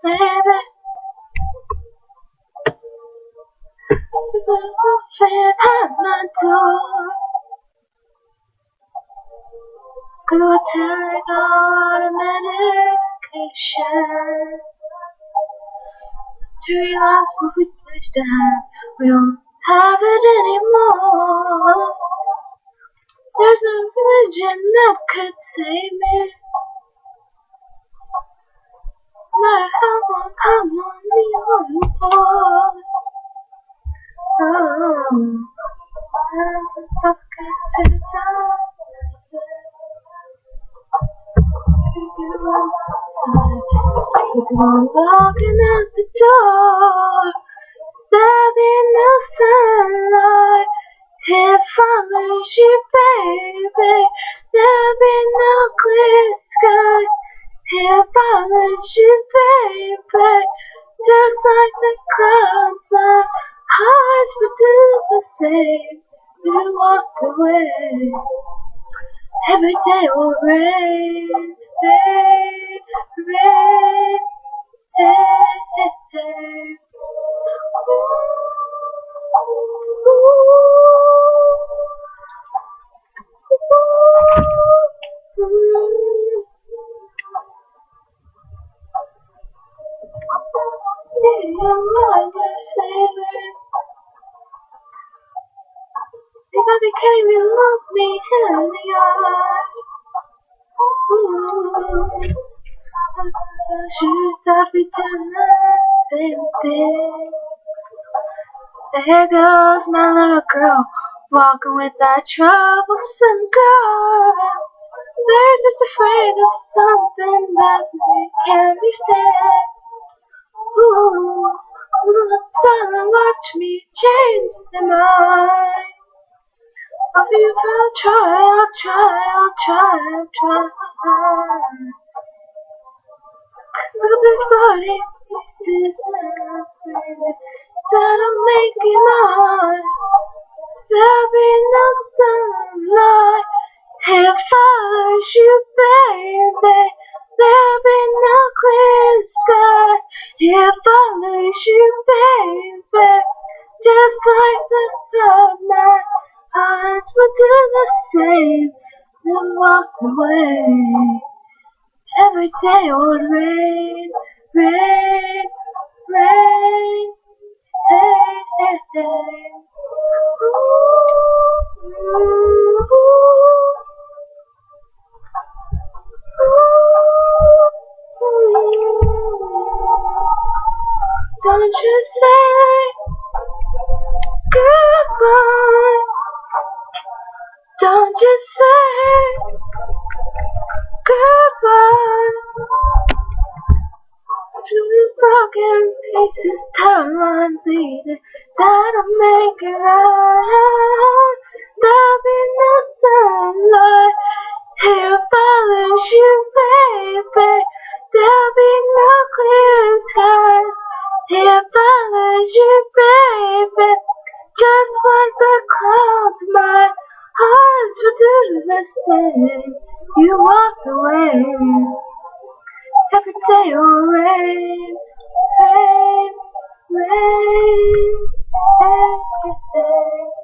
baby. The orphan at my door. Go take all the medication to realize what we placed down. We don't have it anymore. There's no religion that could save me. No matter how long I'm on the board. Oh, I can't sit down. Keep on walking out the door. There'll be no sunlight. It follows you, baby. There'll be no clear skies. It follows you, baby. Just like the clouds, my hearts would do the same. You walked away. Every day will rain, rain, rain, hey, hey. Because they can't even look me in the eye. Should I pretend the same thing? There goes my little girl, walking with that troublesome girl. They're just afraid of something that they can't understand. Ooh, look down and watch me change their mind. I'll try. Look at this body, this is my baby, that'll make you mine. There'll be no sunlight, it follows you, baby. There'll be no clear skies, it follows you, baby. Just like the clouds, my hearts will do the same, then walk away. Every day would rain, rain, rain, hey, hey, hey. Don't you say goodbye. Don't you say goodbye. Through broken pieces, time I'm bleeding, that'll make it right. There'll be no sunlight, it follows you, baby. There'll be no clear skies, it follows you, baby. Just like the clouds, my hearts will do the same. You walked away. Every day will rain, rain, rain, hey, hey, hey.